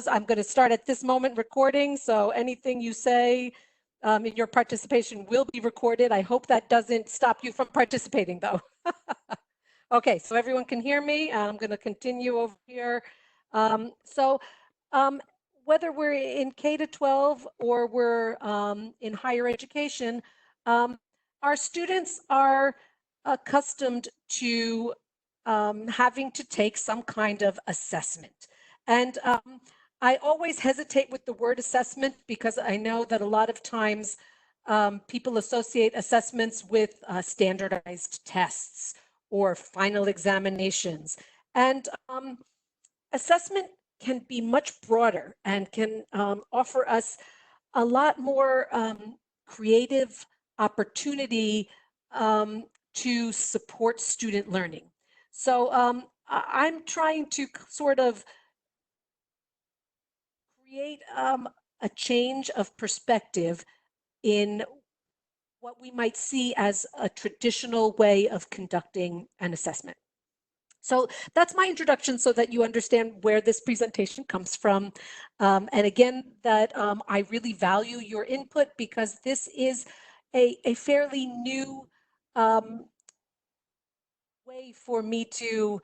I'm going to start at this moment recording, so anything you say in your participation will be recorded. I hope that doesn't stop you from participating, though. Okay, so everyone can hear me. I'm going to continue over here. Whether we're in K-12 or we're in higher education, our students are accustomed to having to take some kind of assessment. And I always hesitate with the word assessment because I know that a lot of times people associate assessments with standardized tests or final examinations. And assessment can be much broader and can offer us a lot more creative opportunity to support student learning. So I'm trying to sort of create a change of perspective in what we might see as a traditional way of conducting an assessment. So that's my introduction so that you understand where this presentation comes from. And again, that I really value your input because this is a fairly new way for me to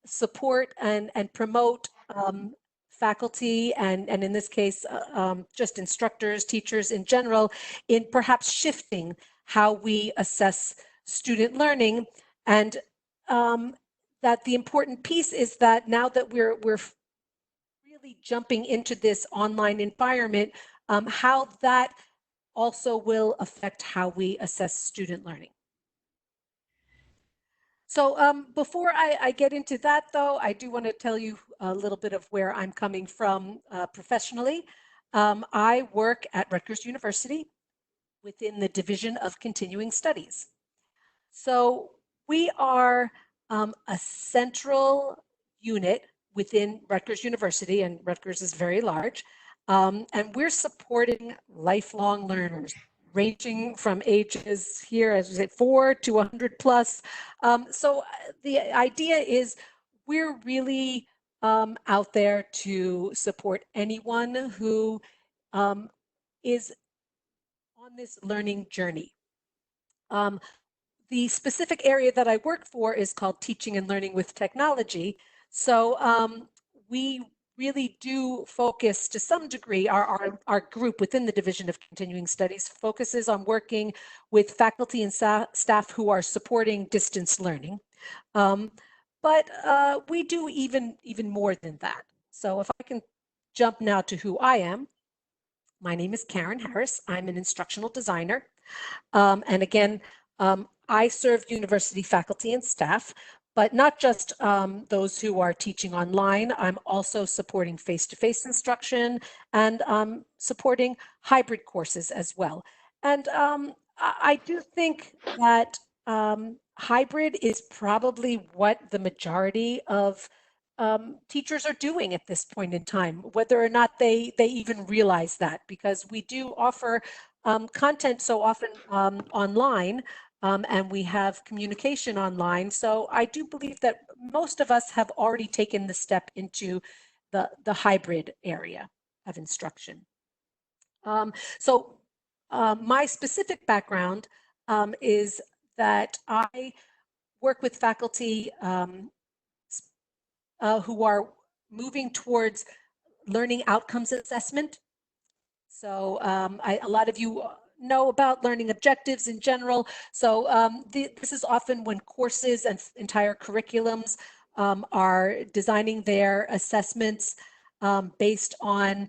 support and promote faculty and in this case, just instructors, teachers in general, in perhaps shifting how we assess student learning. And that the important piece is that now that we're really jumping into this online environment, how that also will affect how we assess student learning. So before I get into that, though, I do want to tell you a little bit of where I'm coming from professionally. I work at Rutgers University within the Division of Continuing Studies. So we are a central unit within Rutgers University, and Rutgers is very large, and we're supporting lifelong learners, ranging from ages here, as we say, 4 to 100 plus. So the idea is we're really out there to support anyone who is on this learning journey. The specific area that I work for is called Teaching and Learning with Technology. So we really do focus to some degree, our group within the Division of Continuing Studies focuses on working with faculty and staff who are supporting distance learning. But we do even more than that. So if I can jump now to who I am, my name is Karen Harris. I'm an instructional designer. And again, I serve university faculty and staff, but not just those who are teaching online. I'm also supporting face-to-face instruction and supporting hybrid courses as well. And I do think that hybrid is probably what the majority of teachers are doing at this point in time, whether or not they even realize that, because we do offer content so often online, and we have communication online. So I do believe that most of us have already taken the step into the hybrid area of instruction. My specific background is that I work with faculty who are moving towards learning outcomes assessment. So a lot of you know about learning objectives in general. So this is often when courses and entire curriculums are designing their assessments based on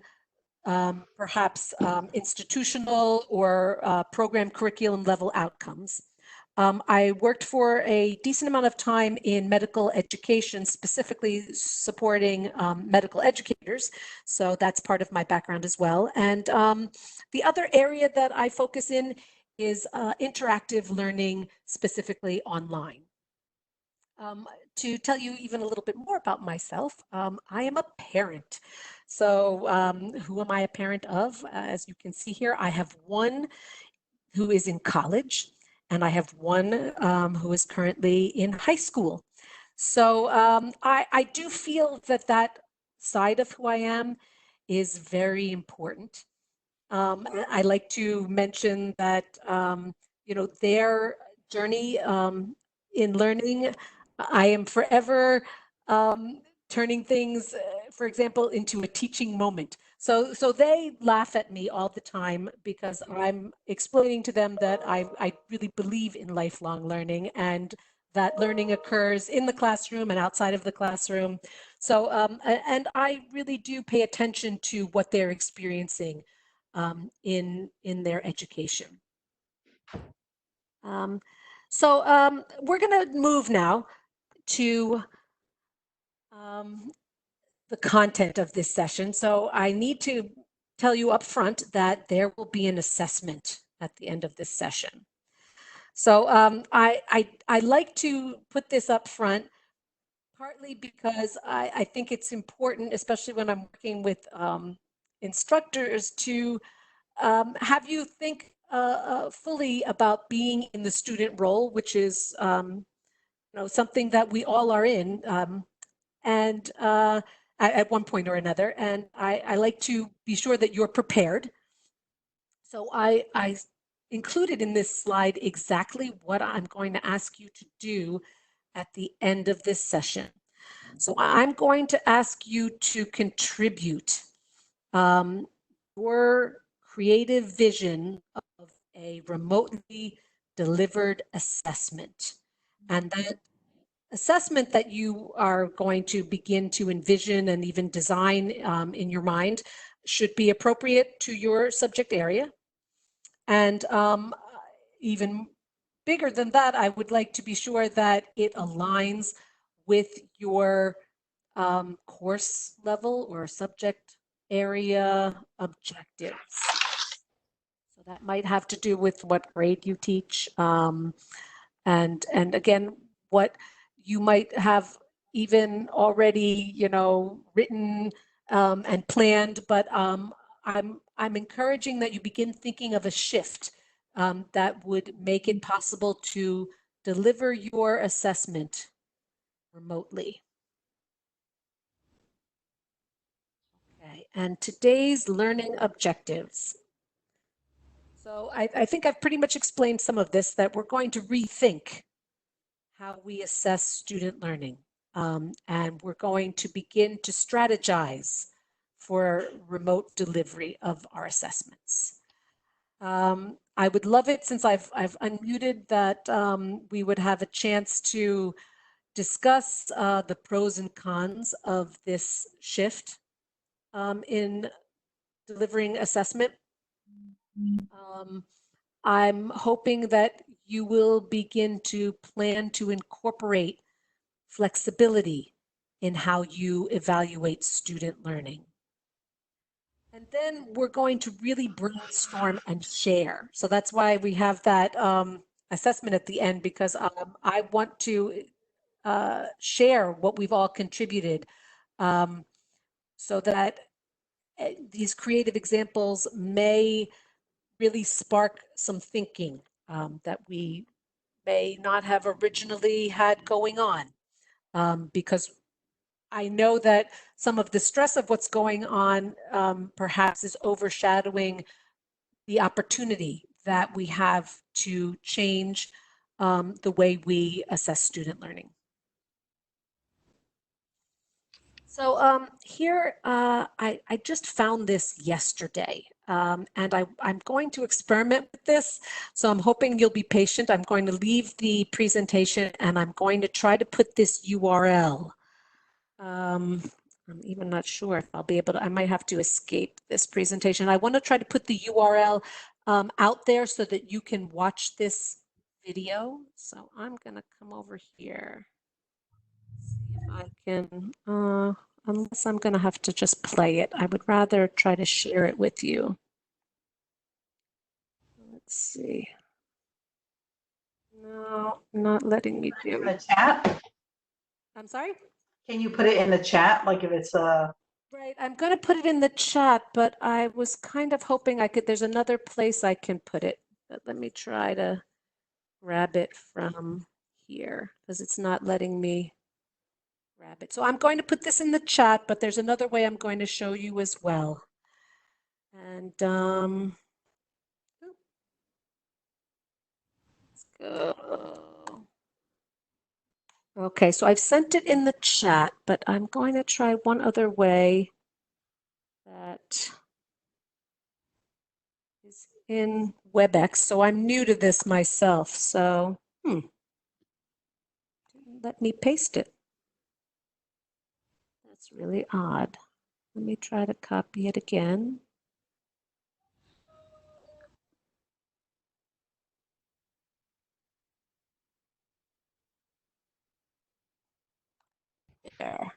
perhaps institutional or program curriculum level outcomes. I worked for a decent amount of time in medical education, specifically supporting medical educators. So that's part of my background as well. And the other area that I focus in is interactive learning, specifically online. To tell you even a little bit more about myself, I am a parent. So who am I a parent of? As you can see here, I have one who is in college, and I have one who is currently in high school. So I do feel that that side of who I am is very important. I like to mention that, you know, their journey in learning, I am forever turning things, for example, into a teaching moment. So they laugh at me all the time because I'm explaining to them that I really believe in lifelong learning and that learning occurs in the classroom and outside of the classroom. So, and I really do pay attention to what they're experiencing in their education. We're going to move now to the content of this session. So I need to tell you up front that there will be an assessment at the end of this session. So I like to put this up front, partly because I think it's important, especially when I'm working with instructors, to have you think fully about being in the student role, which is you know, something that we all are in, and at one point or another. And I like to be sure that you're prepared. So I included in this slide exactly what I'm going to ask you to do at the end of this session. So I'm going to ask you to contribute your creative vision of a remotely delivered assessment. And that assessment that you are going to begin to envision and even design in your mind should be appropriate to your subject area. And even bigger than that, I would like to be sure that it aligns with your course level or subject area objectives. So that might have to do with what grade you teach, and again, what you might have even already, you know, written and planned. But I'm encouraging that you begin thinking of a shift that would make it possible to deliver your assessment remotely. Okay, and today's learning objectives. So I think I've pretty much explained some of this, that we're going to rethink how we assess student learning. And we're going to begin to strategize for remote delivery of our assessments. I would love it, since I've unmuted, that we would have a chance to discuss the pros and cons of this shift in delivering assessment. I'm hoping that you will begin to plan to incorporate flexibility in how you evaluate student learning. And then we're going to really brainstorm and share. So that's why we have that assessment at the end, because I want to share what we've all contributed, so that these creative examples may really spark some thinking that we may not have originally had going on, because I know that some of the stress of what's going on perhaps is overshadowing the opportunity that we have to change the way we assess student learning. So here, I just found this yesterday, and I'm going to experiment with this. So I'm hoping you'll be patient. I'm going to leave the presentation and I'm going to try to put this URL. I'm even not sure if I'll be able to, I might have to escape this presentation. I want to try to put the URL out there so that you can watch this video. So I'm going to come over here. See if I can, unless I'm going to have to just play it. I would rather try to share it with you. Let's see. No, not letting me do it. Chat? I'm sorry? Can you put it in the chat? Like if it's Right, I'm going to put it in the chat, but I was kind of hoping I could, there's another place I can put it. But let me try to grab it from here, because it's not letting me grab it. So I'm going to put this in the chat, but there's another way I'm going to show you as well. And let's go. Okay, so I've sent it in the chat, but I'm going to try one other way that is in WebEx. So I'm new to this myself. So, didn't let me paste it. That's really odd. Let me try to copy it again. There.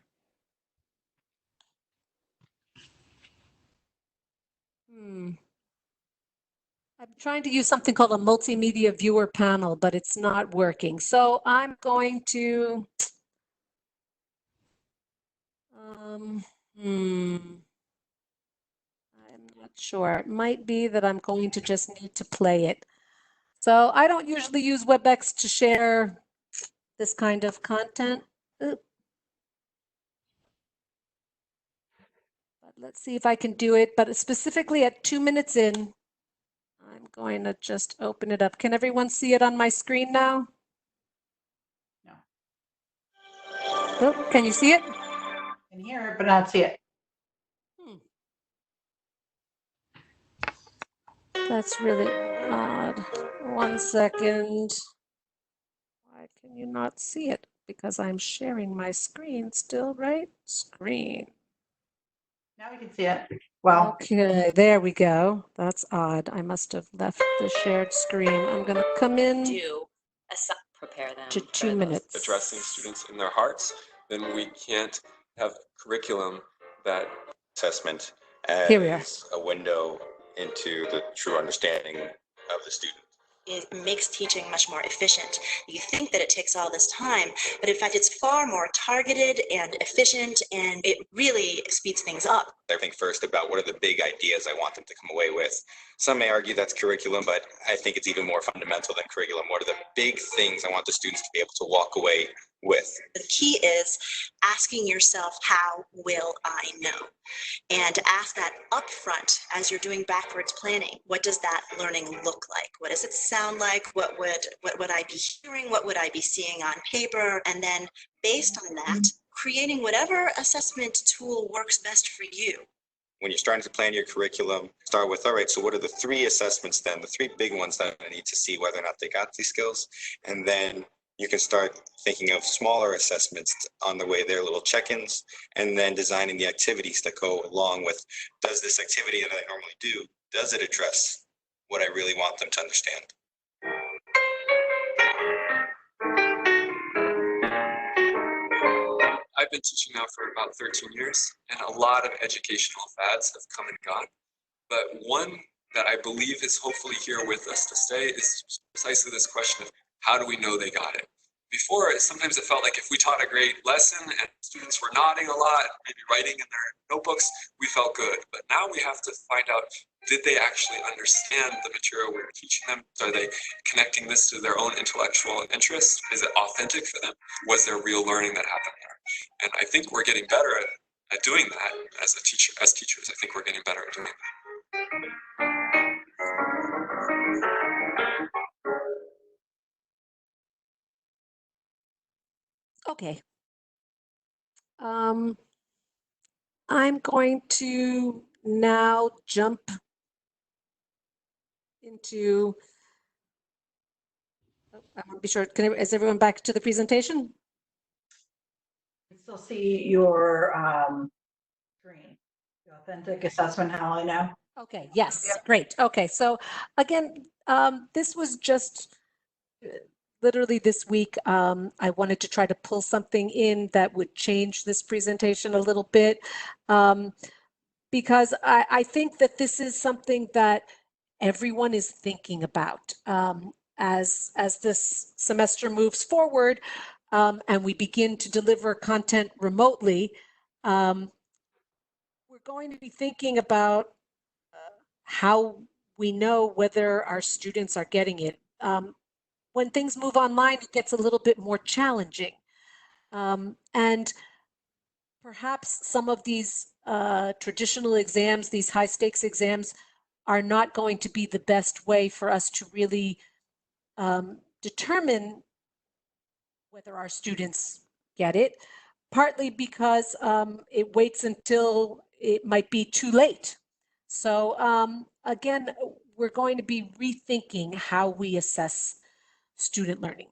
I'm trying to use something called a multimedia viewer panel, but it's not working. So I'm going to, I'm not sure. It might be that I'm going to just need to play it. So I don't usually use WebEx to share this kind of content. But let's see if I can do it. But specifically at 2 minutes in, I'm going to just open it up. Can everyone see it on my screen now? No. Oh, can you see it? I can hear it, but not see it. That's really odd. 1 second. Why can you not see it? Because I'm sharing my screen still, right? Screen. Now we can see it. Well, Okay, there we go. That's odd. I must have left the shared screen. I'm going to come in Prepare them to for 2 minutes. Addressing students in their hearts, then we can't have curriculum that assessment Here we are. as a window into the true understanding of the student. It makes teaching much more efficient. You think that it takes all this time, but in fact, it's far more targeted and efficient, and it really speeds things up. I think first about what are the big ideas I want them to come away with. Some may argue that's curriculum, but I think it's even more fundamental than curriculum. What are the big things I want the students to be able to walk away with? The key is asking yourself, how will I know? And to ask that up front as you're doing backwards planning. What does that learning look like? What does it sound like? What would I be hearing? What would I be seeing on paper? And then based on that, creating whatever assessment tool works best for you. When you're starting to plan your curriculum, start with, all right, so what are the 3 assessments then, the 3 big ones that I need to see whether or not they got these skills? And then you can start thinking of smaller assessments on the way there, little check-ins, and then designing the activities that go along with, does this activity that I normally do, does it address what I really want them to understand? I've been teaching now for about 13 years, and a lot of educational fads have come and gone. But one that I believe is hopefully here with us to stay is precisely this question of how do we know they got it? Before, sometimes it felt like if we taught a great lesson and students were nodding a lot, maybe writing in their notebooks, we felt good. But now we have to find out, did they actually understand the material we were teaching them? Are they connecting this to their own intellectual interests? Is it authentic for them? Was there real learning that happened there? And I think we're getting better at doing that as teachers. I think we're getting better at doing that. Okay. I'm going to now jump into, I want to be sure, is everyone back to the presentation? I still see your screen, the authentic assessment, how I know. Okay, yes, great. Okay, so again, this was just literally this week. I wanted to try to pull something in that would change this presentation a little bit, because I think that this is something that everyone is thinking about as this semester moves forward, and we begin to deliver content remotely. We're going to be thinking about how we know whether our students are getting it. When things move online, it gets a little bit more challenging. And perhaps some of these traditional exams, these high stakes exams, are not going to be the best way for us to really determine whether our students get it, partly because it waits until it might be too late. So again, we're going to be rethinking how we assess student learning.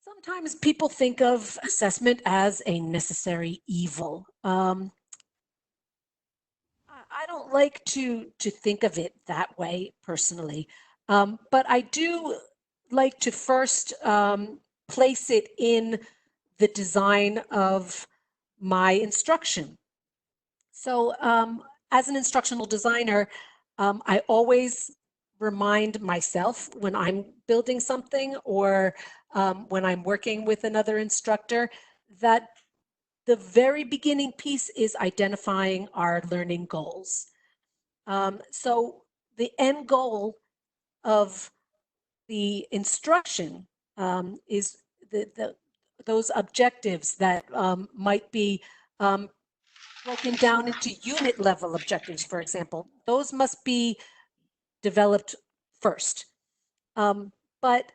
Sometimes people think of assessment as a necessary evil. I don't like to think of it that way personally, but I do like to first place it in the design of my instruction. So as an instructional designer, I always remind myself when I'm building something or when I'm working with another instructor that the very beginning piece is identifying our learning goals. So the end goal of the instruction is those objectives that might be broken down into unit level objectives, for example. Those must be developed first. But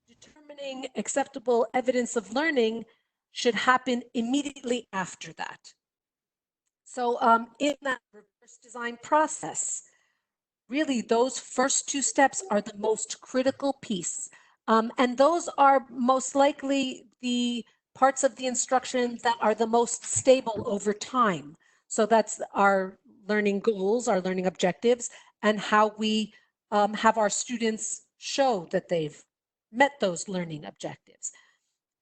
determining acceptable evidence of learning should happen immediately after that. So in that reverse design process, really those first two steps are the most critical piece. And those are most likely the parts of the instruction that are the most stable over time. So that's our learning goals, our learning objectives, and how we have our students show that they've met those learning objectives.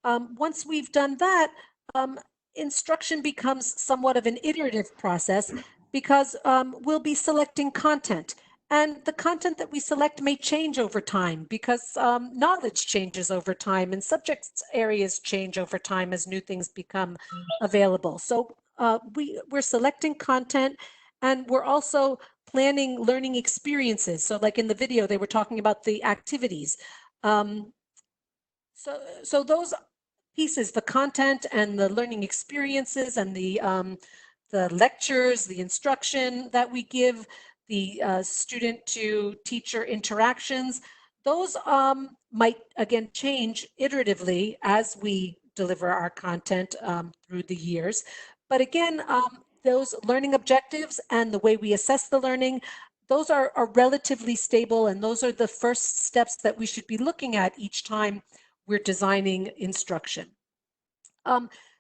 Once we've done that, instruction becomes somewhat of an iterative process because we'll be selecting content. And the content that we select may change over time because knowledge changes over time and subject areas change over time as new things become available. So we're selecting content, and we're also planning learning experiences. So like in the video, they were talking about the activities. So those pieces, the content and the learning experiences and the lectures, the instruction that we give, the student to teacher interactions, those might again change iteratively as we deliver our content through the years. But again, those learning objectives and the way we assess the learning, those are relatively stable, and those are the first steps that we should be looking at each time we're designing instruction.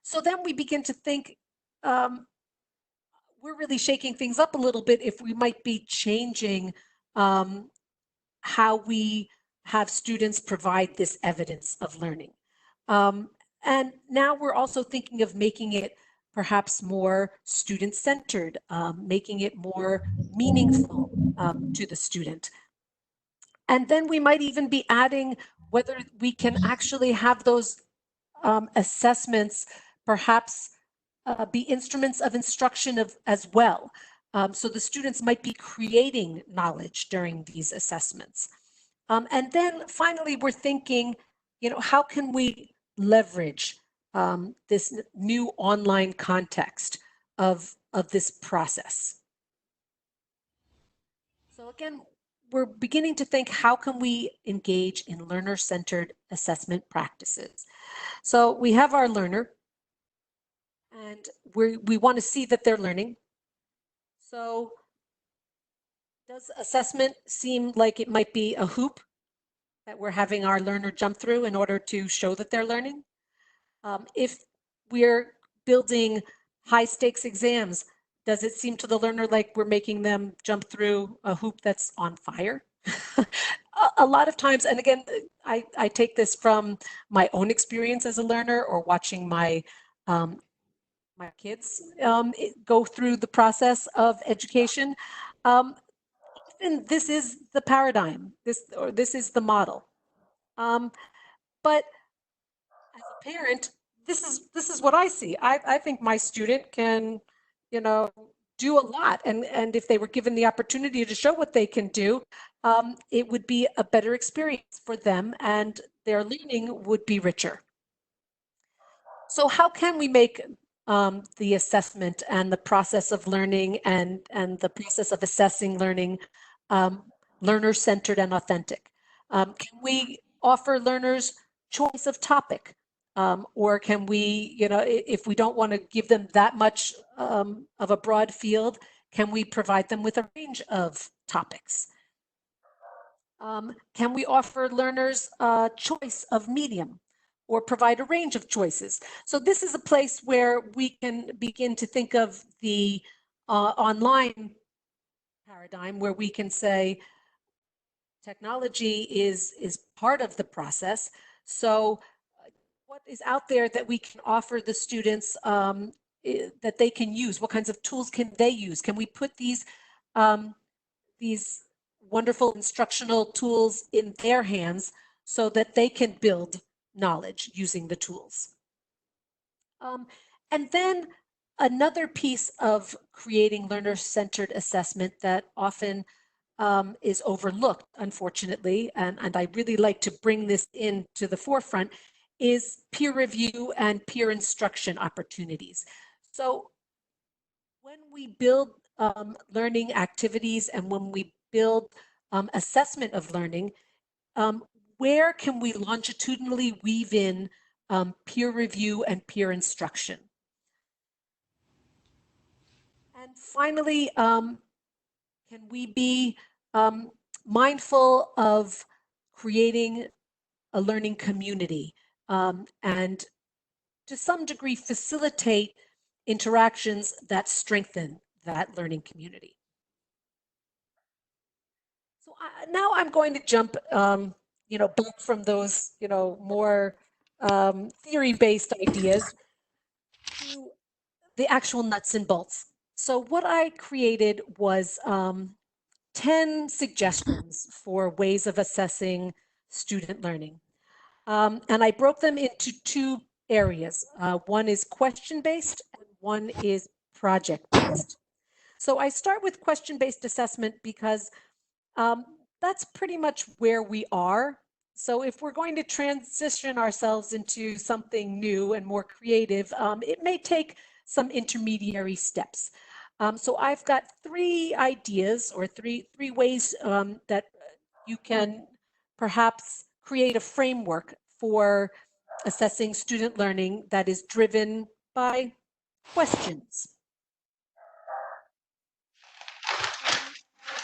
So then we begin to think, we're really shaking things up a little bit if we might be changing how we have students provide this evidence of learning. And now we're also thinking of making it perhaps more student-centered, making it more meaningful to the student. And then we might even be adding whether we can actually have those assessments perhaps be instruments of instruction as well. So the students might be creating knowledge during these assessments. And then finally, we're thinking, how can we leverage this new online context of this process? So again, we're beginning to think, how can we engage in learner-centered assessment practices? So we have our learner, and we want to see that they're learning. So does assessment seem like it might be a hoop that we're having our learner jump through in order to show that they're learning? If we're building high stakes exams, does it seem to the learner like we're making them jump through a hoop that's on fire? A lot of times, and again, I take this from my own experience as a learner or watching my kids go through the process of education. And this is the paradigm, this is the model. But as a parent, this is what I see. I think my student can, do a lot. And if they were given the opportunity to show what they can do, it would be a better experience for them and their learning would be richer. So how can we make the assessment and the process of learning and the process of assessing learning learner-centered and authentic? Can we offer learners choice of topic? Or can we, if we don't want to give them that much of a broad field, can we provide them with a range of topics? Can we offer learners a choice of medium or provide a range of choices? So this is a place where we can begin to think of the online paradigm where we can say technology is part of the process. So what is out there that we can offer the students that they can use? What kinds of tools can they use? Can we put these wonderful instructional tools in their hands so that they can build knowledge using the tools? And then another piece of creating learner-centered assessment that often is overlooked, unfortunately, and I really like to bring this into the forefront, is peer review and peer instruction opportunities. So when we build learning activities and when we build assessment of learning, where can we longitudinally weave in peer review and peer instruction? And finally, can we be mindful of creating a learning community and to some degree facilitate interactions that strengthen that learning community? So now I'm going to jump, back from those, more theory-based ideas to the actual nuts and bolts. So what I created was 10 suggestions for ways of assessing student learning. And I broke them into two areas. One is question-based and one is project-based. So I start with question-based assessment because that's pretty much where we are. So if we're going to transition ourselves into something new and more creative, it may take some intermediary steps. So I've got three ideas or three ways that you can perhaps create a framework for assessing student learning that is driven by questions.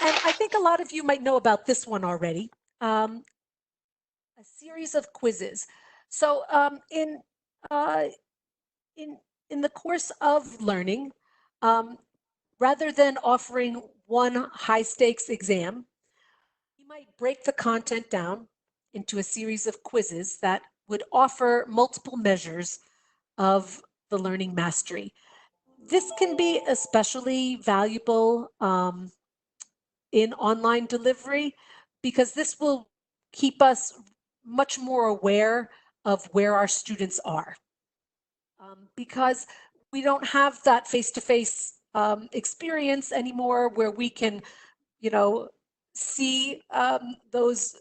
And I think a lot of you might know about this one already, a series of quizzes. So in the course of learning, rather than offering one high stakes exam, you might break the content down into a series of quizzes that would offer multiple measures of the learning mastery. This can be especially valuable in online delivery because this will keep us much more aware of where our students are. Because we don't have that face-to-face experience anymore where we can, see those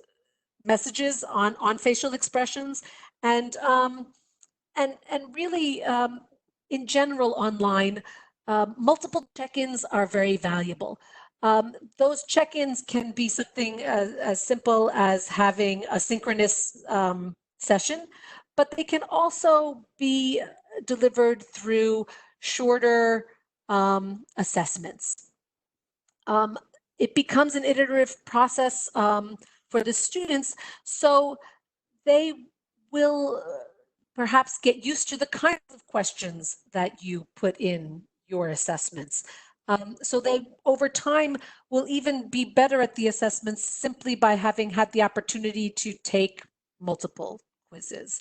messages on facial expressions and really in general online, multiple check-ins are very valuable. Those check-ins can be something as simple as having a synchronous session, but they can also be delivered through shorter assessments. It becomes an iterative process for the students, so they will perhaps get used to the kinds of questions that you put in your assessments. So they, over time, will even be better at the assessments simply by having had the opportunity to take multiple quizzes.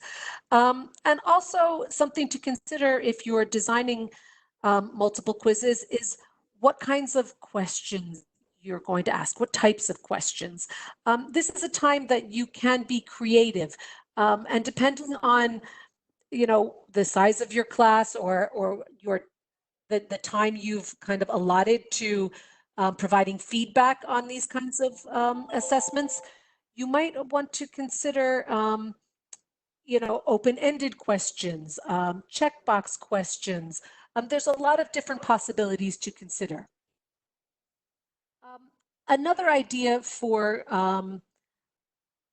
And also something to consider if you're designing multiple quizzes is what kinds of questions you're going to ask, what types of questions. This is a time that you can be creative, and depending on, the size of your class or the time you've kind of allotted to providing feedback on these kinds of assessments, you might want to consider, open-ended questions, checkbox questions. There's a lot of different possibilities to consider. Another idea for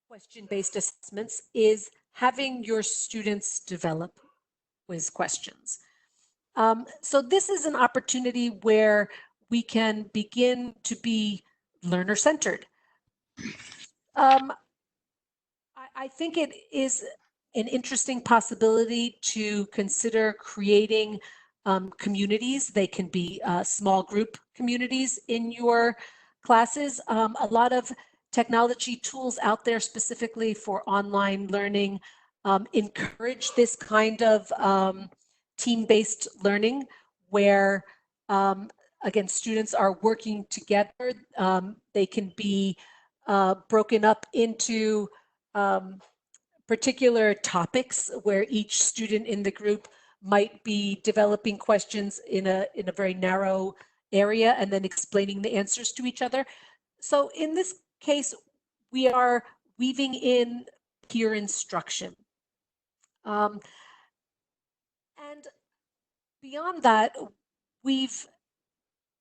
question-based assessments is having your students develop quiz questions. So this is an opportunity where we can begin to be learner-centered. I think it is an interesting possibility to consider creating communities. They can be small group communities in your classes. A lot of technology tools out there specifically for online learning encourage this kind of team-based learning where, again, students are working together. They can be broken up into particular topics where each student in the group might be developing questions in a very narrow area and then explaining the answers to each other. So in this case, we are weaving in peer instruction. And beyond that, we've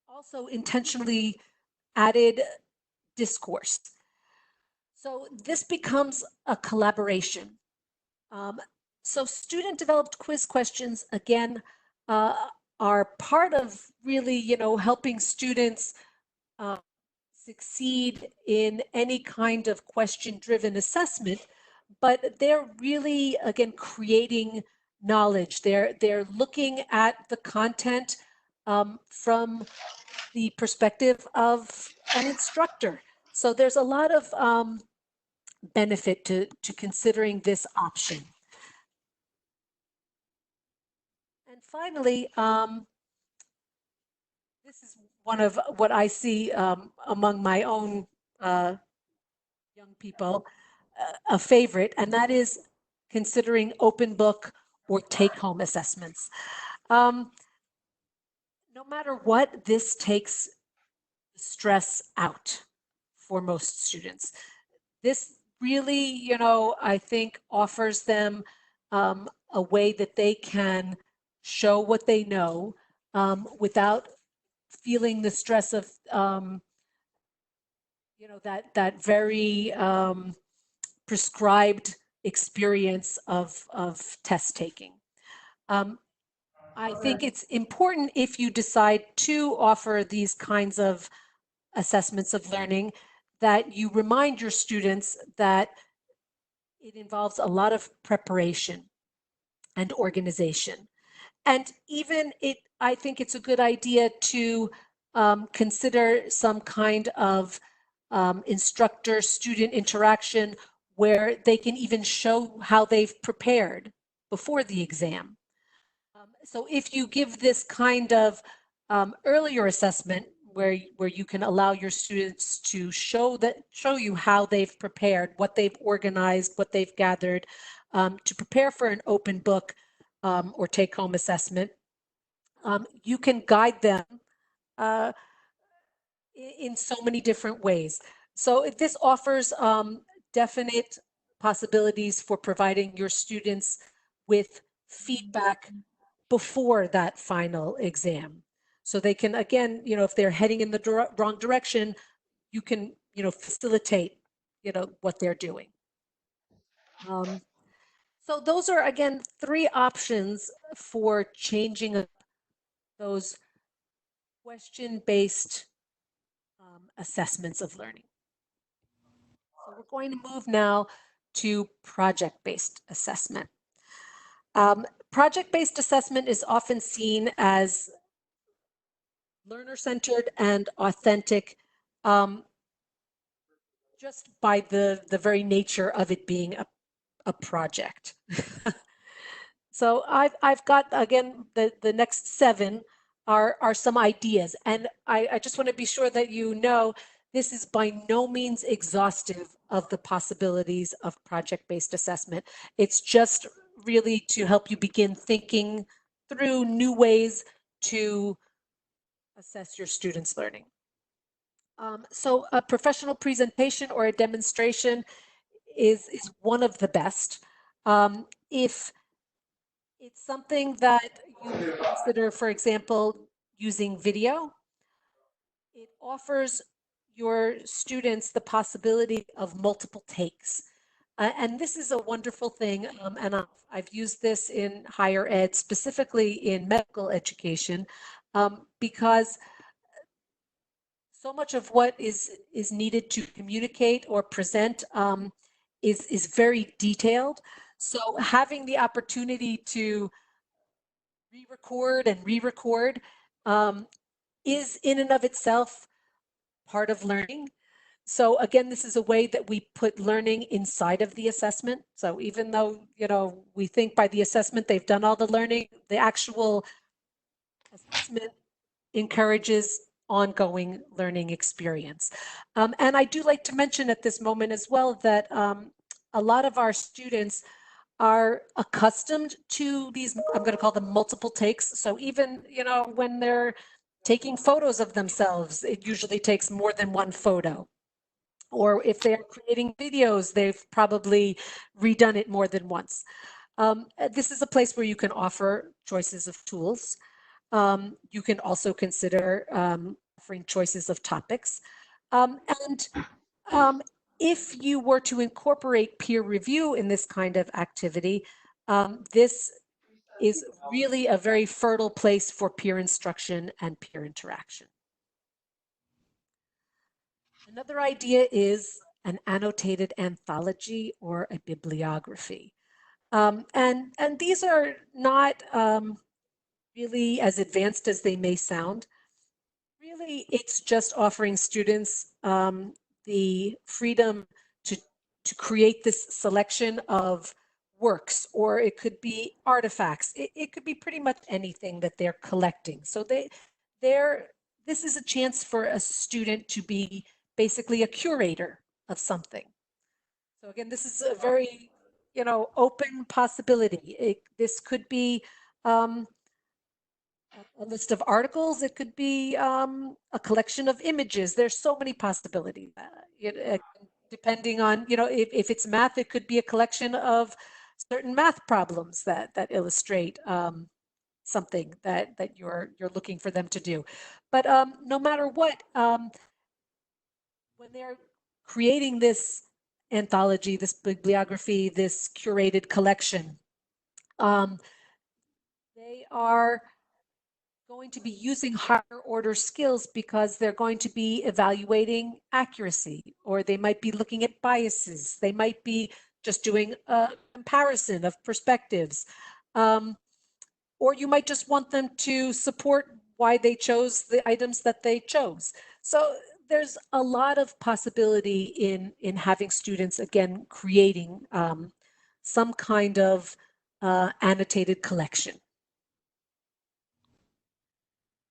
also intentionally added discourse. So this becomes a collaboration. So student-developed quiz questions, again, are part of really, helping students succeed in any kind of question-driven assessment, but they're really, again, creating knowledge. They're looking at the content from the perspective of an instructor. So there's a lot of benefit to considering this option. And finally, this is one of what I see among my own young people, a favorite, and that is considering open book or take-home assessments. No matter what, this takes stress out for most students. This really, I think offers them a way that they can show what they know without feeling the stress of, that very prescribed experience of test taking. I think it's important if you decide to offer these kinds of assessments of learning that you remind your students that it involves a lot of preparation and organization. And even I think it's a good idea to consider some kind of instructor-student interaction where they can even show how they've prepared before the exam. So if you give this kind of earlier assessment where you can allow your students to show you how they've prepared, what they've organized, what they've gathered, to prepare for an open book or take-home assessment, you can guide them in so many different ways. So this offers definite possibilities for providing your students with feedback before that final exam. So they can, again, if they're heading in the wrong direction, you can, facilitate, what they're doing. So those are, again, 3 options for changing up those question-based assessments of learning. So we're going to move now to project-based assessment. Project-based assessment is often seen as learner-centered and authentic just by the very nature of it being a project. So I've got, again, the next 7 are some ideas. And I just want to be sure that this is by no means exhaustive of the possibilities of project-based assessment. It's just really to help you begin thinking through new ways to assess your students' learning. So a professional presentation or a demonstration is one of the best. If it's something that you consider, for example, using video, it offers your students the possibility of multiple takes. And this is a wonderful thing, and I've used this in higher ed, specifically in medical education, because so much of what is needed to communicate or present is very detailed. So having the opportunity to re-record and re-record is in and of itself part of learning. So again, this is a way that we put learning inside of the assessment. So even though, you know, we think by the assessment they've done all the learning, the actual assessment encourages ongoing learning experience. And I do like to mention at this moment as well that a lot of our students are accustomed to these, I'm going to call them multiple takes. So even, you know, when they're taking photos of themselves, it usually takes more than one photo. Or if they're creating videos, they've probably redone it more than once. This is a place where you can offer choices of tools. You can also consider offering choices of topics. If you were to incorporate peer review in this kind of activity, this is really a very fertile place for peer instruction and peer interaction. Another idea is an annotated anthology or a bibliography. And these are not really as advanced as they may sound. Really, it's just offering students the freedom to create this selection of works, or it could be artifacts. It could be pretty much anything that they're collecting. So this is a chance for a student to be basically a curator of something. So again, this is a very, you know, open possibility. This could be a list of articles. It could be a collection of images. There's so many possibilities. Depending on, you know, if it's math, it could be a collection of certain math problems that illustrate something that you're looking for them to do. But no matter what, when they're creating this anthology, this bibliography, this curated collection, they are going to be using higher order skills because they're going to be evaluating accuracy, or they might be looking at biases. They might be just doing a comparison of perspectives. Or you might just want them to support why they chose the items that they chose. So there's a lot of possibility in having students, again, creating some kind of annotated collection.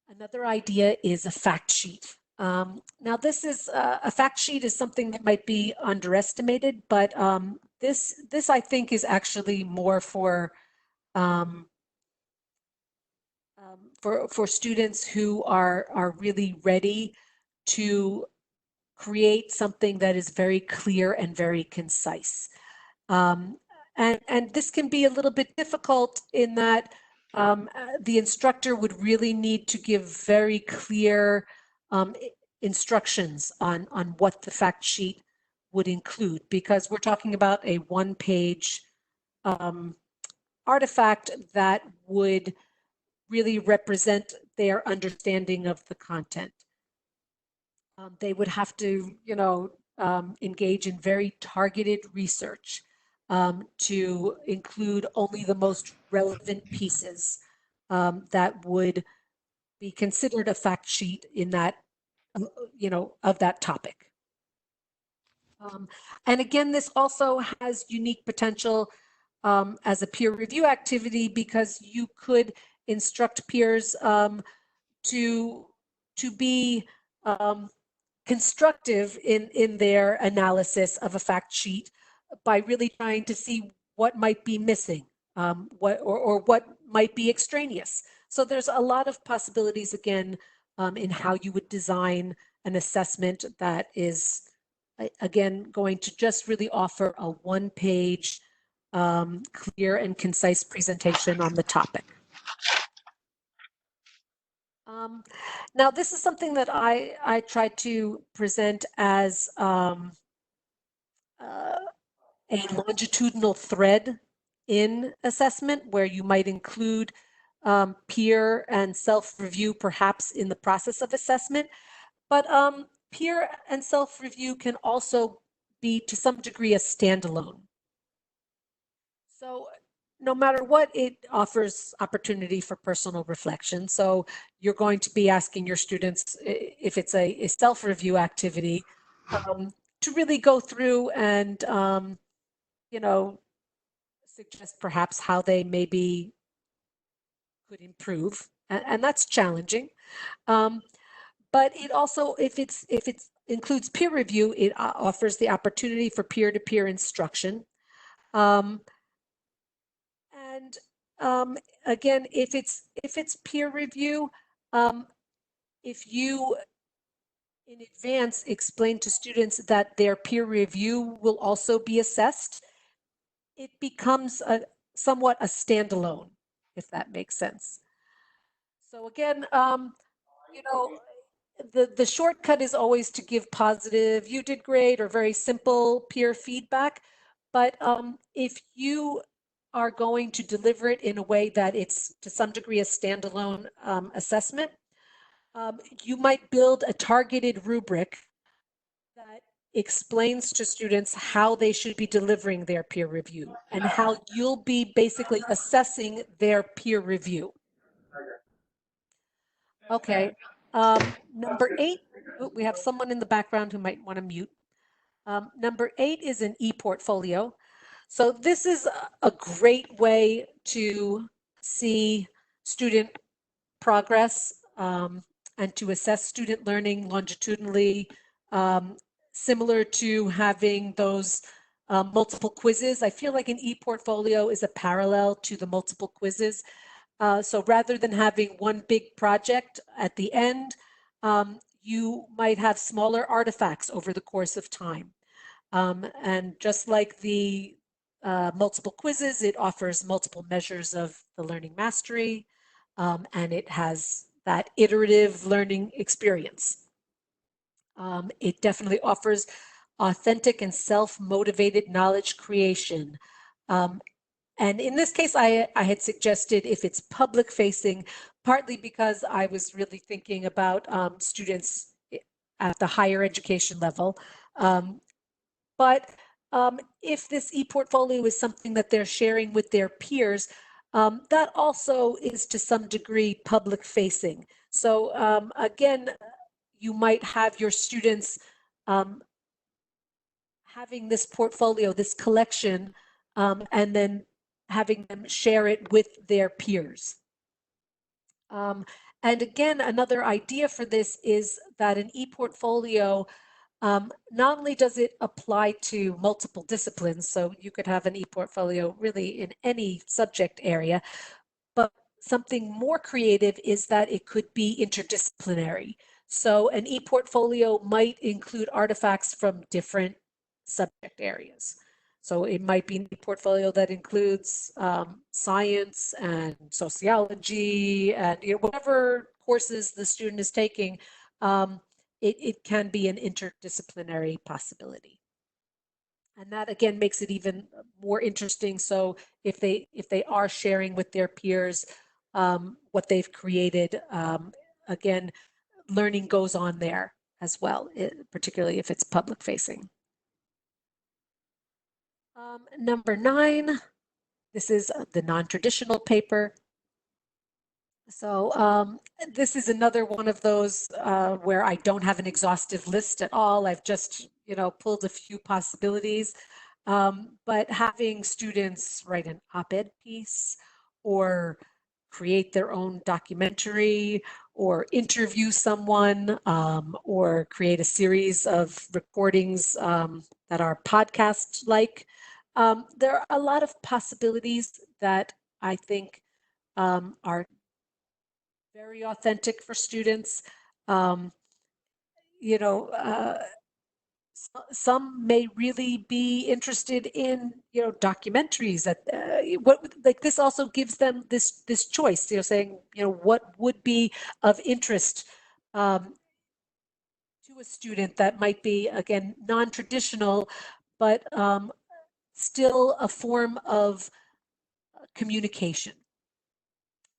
Another idea is a fact sheet. Now, this is a fact sheet is something that might be underestimated, but this I think is actually more for students who are really ready to create something that is very clear and very concise. And this can be a little bit difficult in that the instructor would really need to give very clear instructions on what the fact sheet would include, because we're talking about a one-page artifact that would really represent their understanding of the content. They would have to, you know, engage in very targeted research to include only the most relevant pieces that would be considered a fact sheet in that, you know, of that topic. And again, this also has unique potential as a peer review activity, because you could instruct peers to be constructive in their analysis of a fact sheet by really trying to see what might be missing. what might be extraneous. So there's a lot of possibilities, again, in how you would design an assessment that is, again, going to just really offer a one-page, clear and concise presentation on the topic. Now, this is something that I try to present as a longitudinal thread in assessment, where you might include peer and self-review perhaps in the process of assessment. But peer and self-review can also be, to some degree, a standalone. So no matter what, it offers opportunity for personal reflection. So you're going to be asking your students, if it's a self-review activity, to really go through and, you know, suggest perhaps how they maybe could improve. And that's challenging. But it also, if it includes peer review, it offers the opportunity for peer-to-peer instruction. Again, if it's peer review, if you in advance explain to students that their peer review will also be assessed, it becomes somewhat a standalone, if that makes sense. So again, you know, the shortcut is always to give positive, you did great, or very simple peer feedback. But if you are going to deliver it in a way that it's to some degree a standalone assessment, you might build a targeted rubric that explains to students how they should be delivering their peer review and how you'll be basically assessing their peer review. Okay, number 8, we have someone in the background who might want to mute. Number 8 is an Eportfolio. So this is a great way to see student progress and to assess student learning longitudinally, similar to having those multiple quizzes. I feel like an Eportfolio is a parallel to the multiple quizzes. So rather than having one big project at the end, you might have smaller artifacts over the course of time. And just like the multiple quizzes, it offers multiple measures of the learning mastery, and it has that iterative learning experience. It definitely offers authentic and self-motivated knowledge creation. And in this case, I had suggested if it's public facing, partly because I was really thinking about students at the higher education level. But if this ePortfolio is something that they're sharing with their peers, that also is to some degree public facing. So again, you might have your students having this portfolio, this collection, and then having them share it with their peers. And again, another idea for this is that an ePortfolio, not only does it apply to multiple disciplines, so you could have an ePortfolio really in any subject area, but something more creative is that it could be interdisciplinary. So an ePortfolio might include artifacts from different subject areas. So it might be a portfolio that includes science and sociology and whatever courses the student is taking. It can be an interdisciplinary possibility. And that again makes it even more interesting. So if they are sharing with their peers what they've created, again, learning goes on there as well, particularly if it's public facing. Number 9, this is the non-traditional paper. So this is another one of those where I don't have an exhaustive list at all. I've just, pulled a few possibilities. But having students write an op-ed piece or create their own documentary or interview someone or create a series of recordings that are podcast-like, there are a lot of possibilities that I think are very authentic for students. You know, some may really be interested in, you know, documentaries that what like this also gives them this choice, you know, saying, you know, what would be of interest to a student that might be, again, non-traditional, but still a form of communication.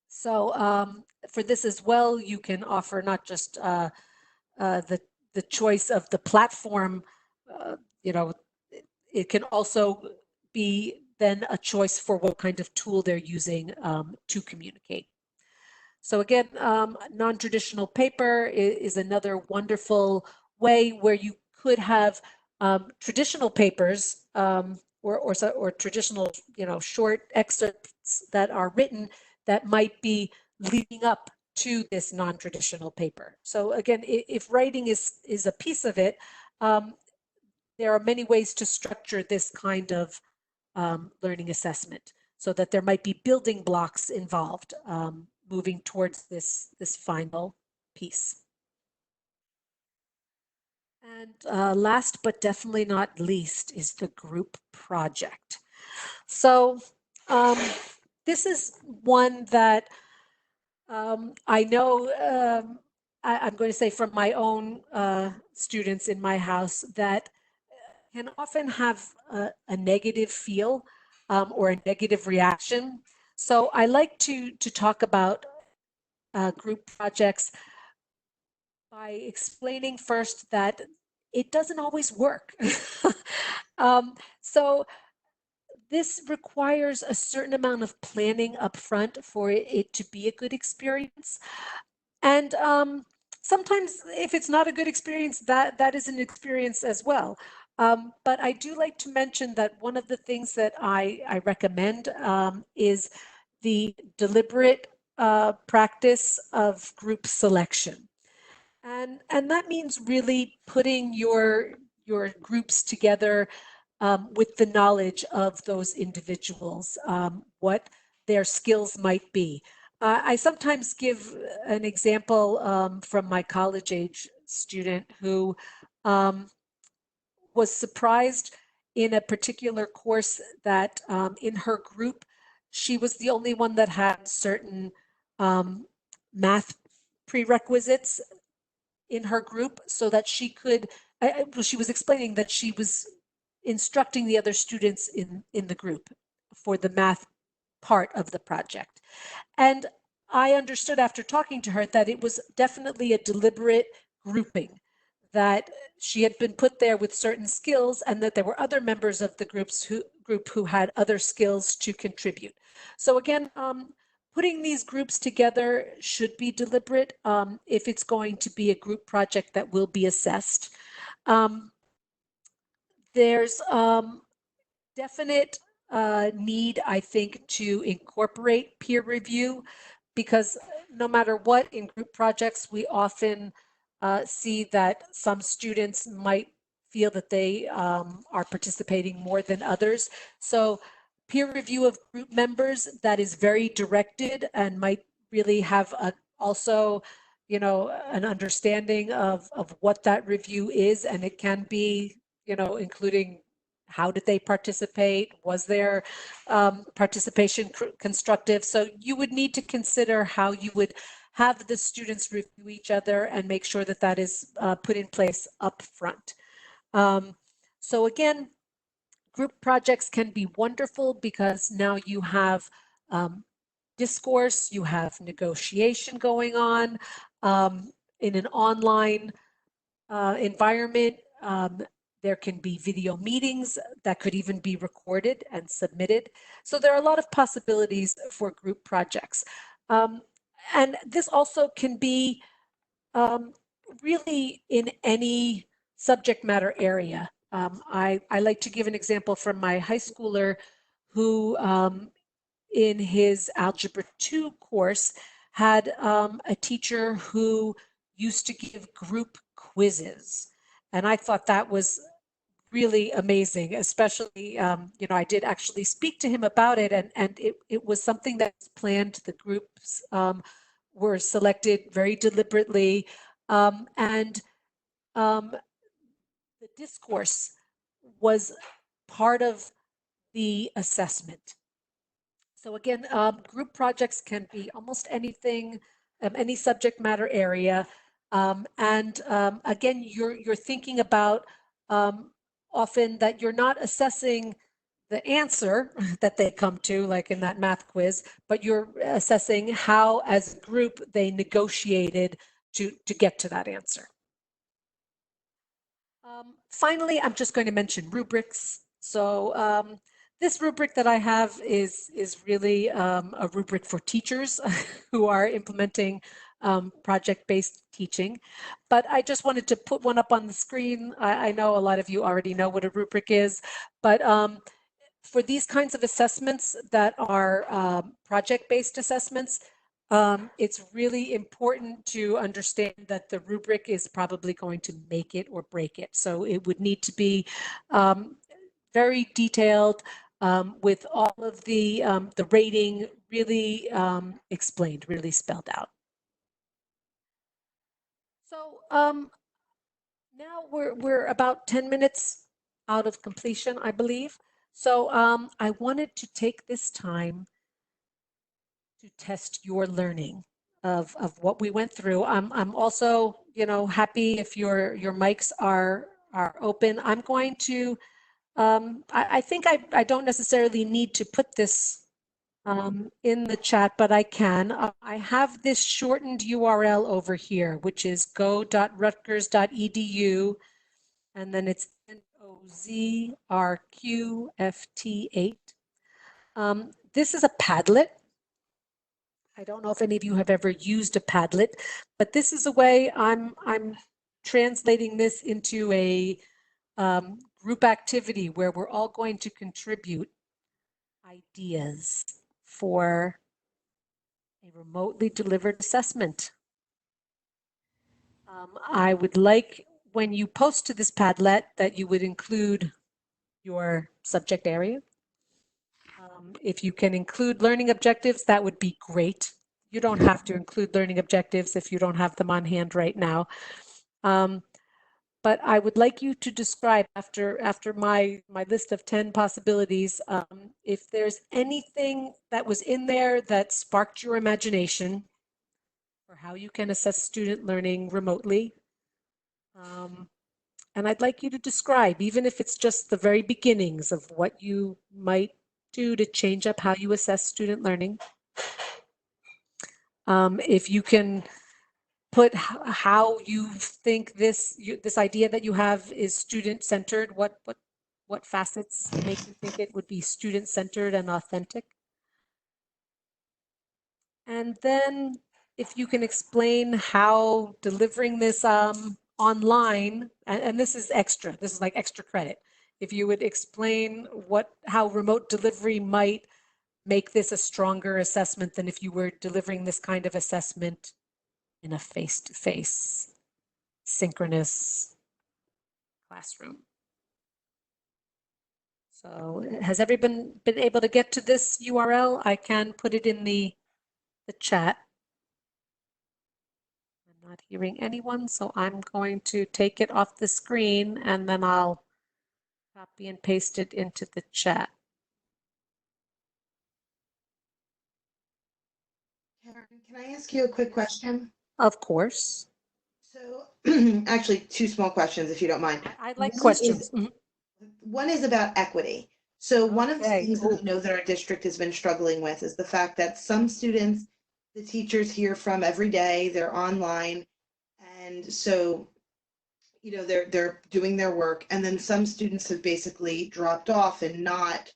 So for this as well, you can offer not just the choice of the platform, you know, it can also be then a choice for what kind of tool they're using to communicate. So again, non-traditional paper is another wonderful way where you could have traditional papers or traditional, you know, short excerpts that are written that might be leading up to this non-traditional paper. So again, if writing is a piece of it, there are many ways to structure this kind of learning assessment so that there might be building blocks involved moving towards this final piece. And last but definitely not least is the group project. So this is one that I know I'm going to say from my own students in my house that can often have a negative feel or a negative reaction. So I like to talk about group projects by explaining first that it doesn't always work. So this requires a certain amount of planning up front for it to be a good experience. And sometimes if it's not a good experience, that is an experience as well. But I do like to mention that one of the things that I recommend is the deliberate practice of group selection. And that means really putting your groups together with the knowledge of those individuals, what their skills might be. I sometimes give an example from my college age student who was surprised in a particular course that in her group, she was the only one that had certain math prerequisites in her group so that she could, well, she was explaining that she was instructing the other students in the group for the math part of the project. And I understood after talking to her that it was definitely a deliberate grouping, that she had been put there with certain skills and that there were other members of the group who had other skills to contribute. So again, putting these groups together should be deliberate if it's going to be a group project that will be assessed. There's definite need, I think, to incorporate peer review, because no matter what, in group projects, we often see that some students might feel that they are participating more than others. So peer review of group members that is very directed and might really have also, you know, an understanding of what that review is, and it can be, you know, including how did they participate? Was their participation constructive? So you would need to consider how you would have the students review each other and make sure that that is put in place up front. So again, group projects can be wonderful because now you have discourse, you have negotiation going on in an online environment. There can be video meetings that could even be recorded and submitted. So there are a lot of possibilities for group projects. And this also can be really in any subject matter area. I like to give an example from my high schooler who in his Algebra 2 course had a teacher who used to give group quizzes. And I thought that was really amazing, especially, you know, I did actually speak to him about it, and it was something that was planned. The groups were selected very deliberately, and the discourse was part of the assessment. So again, group projects can be almost anything, any subject matter area. Again, you're thinking about often that you're not assessing the answer that they come to, like in that math quiz, but you're assessing how, as a group, they negotiated to get to that answer. Finally, I'm just going to mention rubrics. So this rubric that I have is really a rubric for teachers who are implementing project-based teaching. But I just wanted to put one up on the screen. I know a lot of you already know what a rubric is, but for these kinds of assessments that are project-based assessments, it's really important to understand that the rubric is probably going to make it or break it. So it would need to be very detailed with all of the rating really explained, really spelled out. So now we're about 10 minutes out of completion, I believe. So I wanted to take this time to test your learning of what we went through. I'm also, you know, happy if your mics are open. I'm going to, I think I don't necessarily need to put this in the chat, but I can. I have this shortened URL over here, which is go.rutgers.edu, and then it's NOZRQFT8. This is a Padlet. I don't know if any of you have ever used a Padlet, but this is a way I'm translating this into a group activity where we're all going to contribute ideas for a remotely delivered assessment. I would like, when you post to this Padlet, that you would include your subject area. If you can include learning objectives, that would be great. You don't have to include learning objectives if you don't have them on hand right now. But I would like you to describe, after my list of 10 possibilities, if there's anything that was in there that sparked your imagination for how you can assess student learning remotely. And I'd like you to describe, even if it's just the very beginnings of what you might do to change up how you assess student learning. If you can put how you think this idea that you have is student-centered, what facets make you think it would be student-centered and authentic? And then if you can explain how delivering this online, and this is extra, this is like extra credit. If you would explain how remote delivery might make this a stronger assessment than if you were delivering this kind of assessment in a face-to-face, synchronous classroom. So has everyone been able to get to this URL? I can put it in the chat. I'm not hearing anyone, so I'm going to take it off the screen and then I'll copy and paste it into the chat. Karen, can I ask you a quick question? Of course. So actually, two small questions, if you don't mind. I like questions. One is about equity. So one of the Okay. things that I know that our district has been struggling with is the fact that some students, the teachers hear from every day, they're online. And so, you know, they're doing their work. And then some students have basically dropped off and not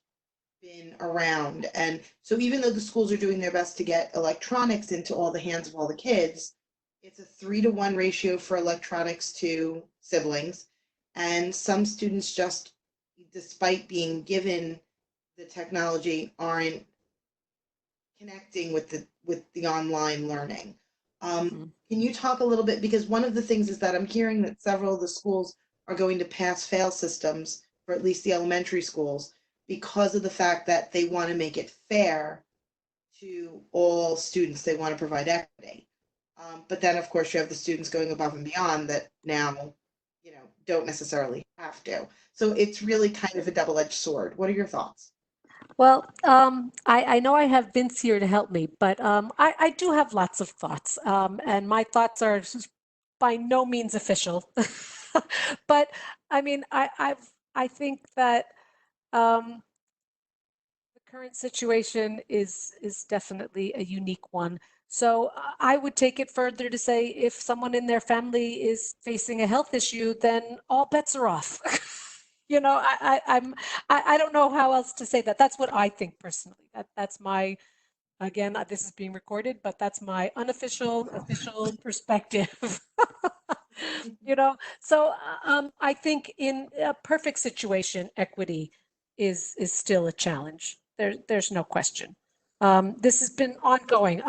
been around. And so even though the schools are doing their best to get electronics into all the hands of all the kids, it's a 3-to-1 ratio for electronics to siblings. And some students just, despite being given the technology, aren't connecting with the online learning. Can you talk a little bit, because one of the things is that I'm hearing that several of the schools are going to pass-fail systems for at least the elementary schools, because of the fact that they want to make it fair to all students. They want to provide equity. But then, of course, you have the students going above and beyond that now, don't necessarily have to. So it's really kind of a double-edged sword. What are your thoughts? Well, I know I have Vince here to help me, but I do have lots of thoughts, and my thoughts are by no means official. But I mean, I think that the current situation is definitely a unique one. So I would take it further to say if someone in their family is facing a health issue, then all bets are off. I don't know how else to say that. That's what I think personally. That's my, again, this is being recorded, but that's my unofficial, official perspective. So I think in a perfect situation, equity is still a challenge. There's no question. This has been ongoing.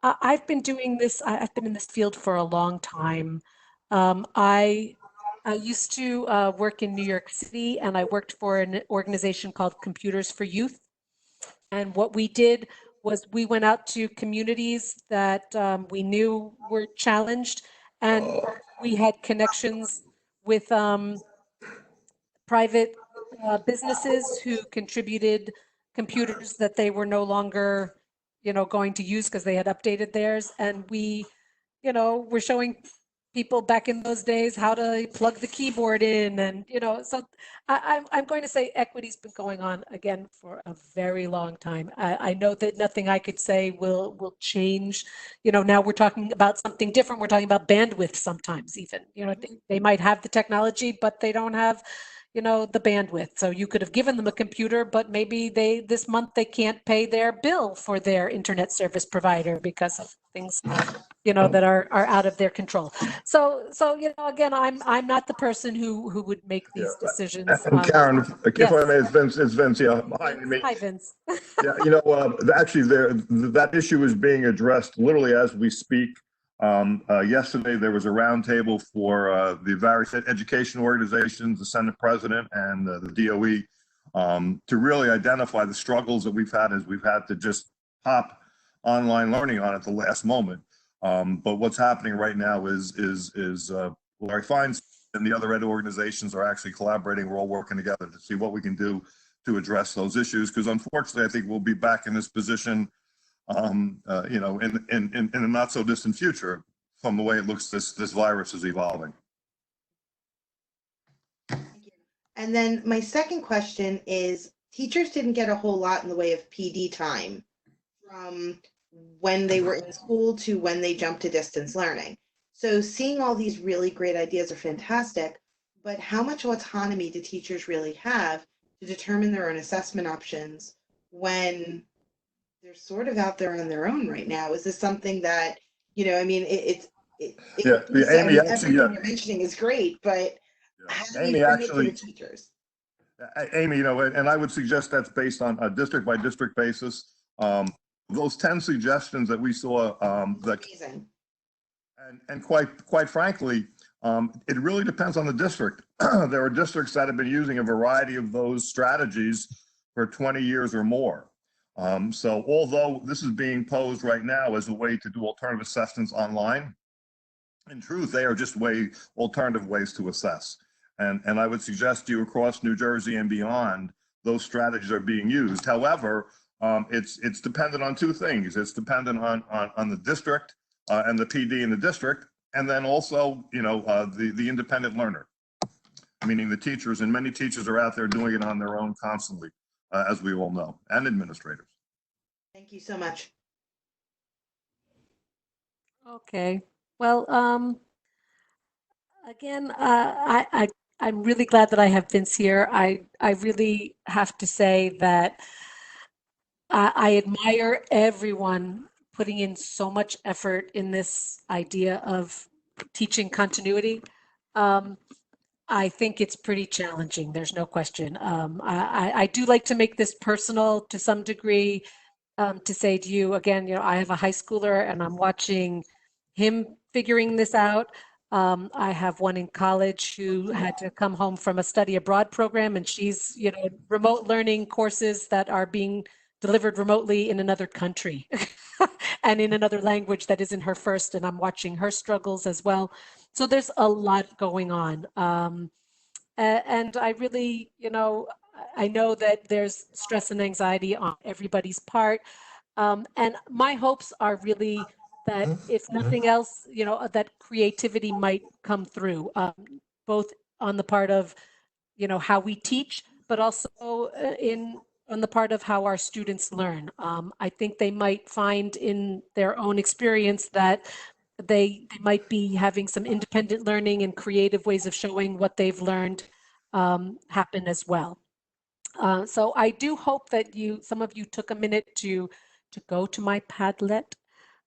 I've been doing this. I've been in this field for a long time. I used to work in New York City, and I worked for an organization called Computers for Youth. And what we did was we went out to communities that we knew were challenged, and we had connections with private businesses who contributed computers that they were no longer, going to use because they had updated theirs. And we, were showing people back in those days how to plug the keyboard in. And, so I'm going to say equity's been going on again for a very long time. I know that nothing I could say will change. Now we're talking about something different. We're talking about bandwidth sometimes even, they might have the technology, but they don't have the bandwidth. So you could have given them a computer, but maybe this month they can't pay their bill for their internet service provider because of things, that are out of their control. So again, I'm not the person who would make these decisions. And Karen, if yes. I may, it's Vince, behind me. Hi, Vince. Yeah, actually, that issue is being addressed literally as we speak. Yesterday, there was a roundtable for the various education organizations, the Senate President, and the DOE to really identify the struggles that we've had as we've had to just pop online learning on at the last moment. But what's happening right now is Larry Fines and the other ed organizations are actually collaborating. We're all working together to see what we can do to address those issues. Because unfortunately, I think we'll be back in this position in a not so distant future from the way it looks this virus is evolving. And then my second question is, teachers didn't get a whole lot in the way of PD time from when they were in school to when they jumped to distance learning. So seeing all these really great ideas are fantastic, but how much autonomy do teachers really have to determine their own assessment options when they're sort of out there on their own right now? Is this something that, Amy, everything you're mentioning is great, but how do you bring it to the teachers? Amy, and I would suggest that's based on a district by district basis. Those 10 suggestions that we saw, amazing. And quite frankly, it really depends on the district. There are districts that have been using a variety of those strategies for 20 years or more. So although this is being posed right now as a way to do alternative assessments online, in truth, they are just alternative ways to assess. And I would suggest to you across New Jersey and beyond, those strategies are being used. However, it's dependent on two things. It's dependent on the district and the PD in the district, and then also, the independent learner, meaning the teachers, and many teachers are out there doing it on their own constantly, as we all know, and administrators. Thank you so much. Okay. Well, again, I'm really glad that I have Vince here. I really have to say that I admire everyone putting in so much effort in this idea of teaching continuity. I think it's pretty challenging. There's no question. I do like to make this personal to some degree, to say to you again, I have a high schooler and I'm watching him figuring this out. I have one in college who had to come home from a study abroad program, and she's, remote learning courses that are being delivered remotely in another country and in another language that isn't her first, and I'm watching her struggles as well. So there's a lot going on. And I really, I know that there's stress and anxiety on everybody's part. And my hopes are really that if nothing else, that creativity might come through, both on the part of, how we teach, but also on the part of how our students learn. I think they might find in their own experience that they might be having some independent learning and creative ways of showing what they've learned happen as well. So I do hope that some of you took a minute to go to my Padlet.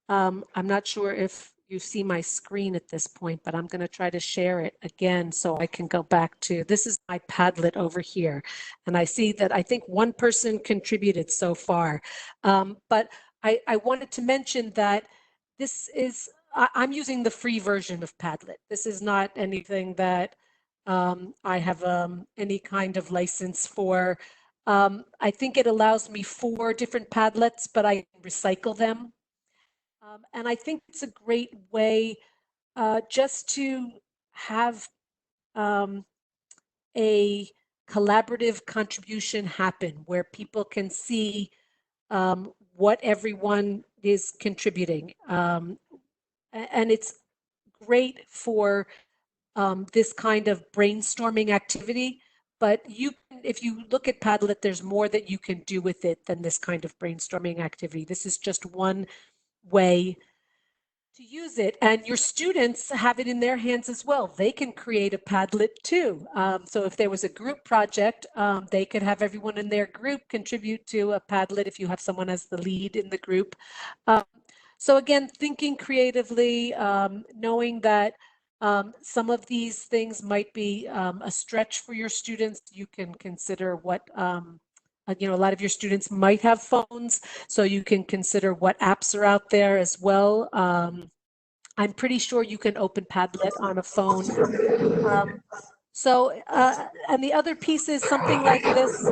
I'm not sure if you see my screen at this point, but I'm going to try to share it again so I can go back to, this is my Padlet over here. And I see that I think one person contributed so far. But I wanted to mention that this is, I'm using the free version of Padlet. This is not anything that I have any kind of license for. I think it allows me 4 different Padlets, but I can recycle them. And I think it's a great way just to have a collaborative contribution happen where people can see what everyone is contributing. And it's great for this kind of brainstorming activity. But if you look at Padlet, there's more that you can do with it than this kind of brainstorming activity. This is just one way to use it, and your students have it in their hands as well. They can create a Padlet too. So if there was a group project, they could have everyone in their group contribute to a Padlet if you have someone as the lead in the group. So again, thinking creatively, knowing that some of these things might be a stretch for your students. You can consider what, a lot of your students might have phones, so you can consider what apps are out there as well. I'm pretty sure you can open Padlet on a phone. And the other piece is something like this.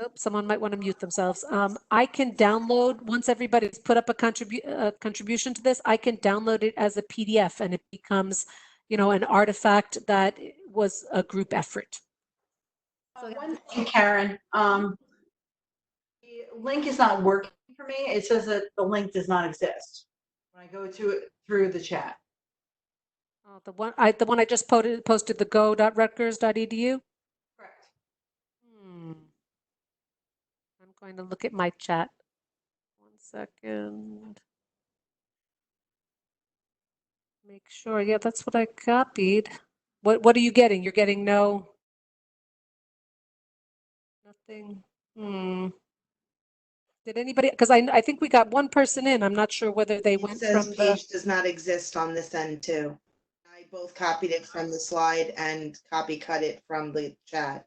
Oops, someone might want to mute themselves. I can download, once everybody's put up a contribution to this, I can download it as a PDF, and it becomes, an artifact that was a group effort. So one thing, Karen, the link is not working for me. It says that the link does not exist when I go to it through the chat. Oh, the one I just posted, the go.rutgers.edu. Correct. I'm going to look at my chat. 1 second. Make sure. Yeah, that's what I copied. What are you getting? You're getting nothing. Did anybody? Because I think we got one person in. I'm not sure whether they went from the page does not exist on this end too. I both copied it from the slide and cut it from the chat.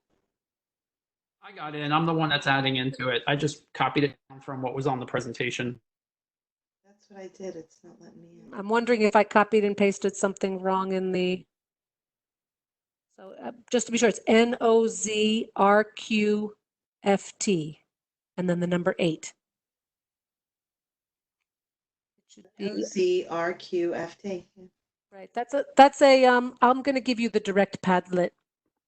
I got in. I'm the one that's adding into it. I just copied it from what was on the presentation. That's what I did. It's not letting me in. I'm wondering if I copied and pasted something wrong in the. So just to be sure, it's NOZRQFT and then the number 8. It should be NOZRQFT. right. That's a I'm going to give you the direct Padlet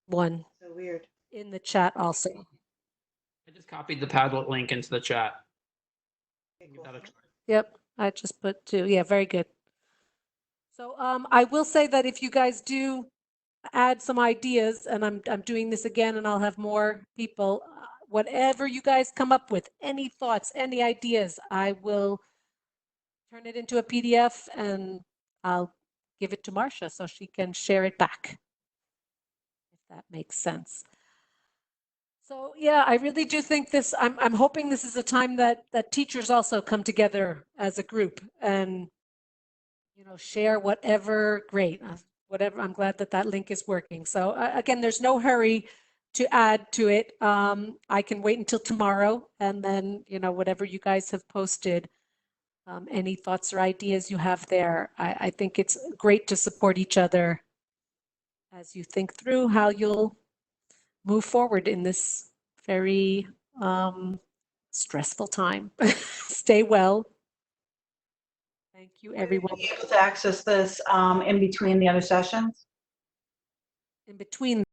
one. So weird. In the chat also. I just copied the Padlet link into the chat. Yep, I just put 2. Yeah, very good. So I will say that if you guys do add some ideas, and I'm doing this again, and I'll have more people, whatever you guys come up with, any thoughts, any ideas, I will turn it into a PDF and I'll give it to Marcia so she can share it back, if that makes sense. So yeah, I really do think this, I'm hoping this is a time that teachers also come together as a group and, share whatever, great, whatever. I'm glad that link is working. So again, there's no hurry to add to it. I can wait until tomorrow, and then, whatever you guys have posted, Any thoughts or ideas you have there? I think it's great to support each other as you think through how you'll move forward in this very stressful time. Stay well. Thank you, everyone. Be able to access this in between the other sessions? In between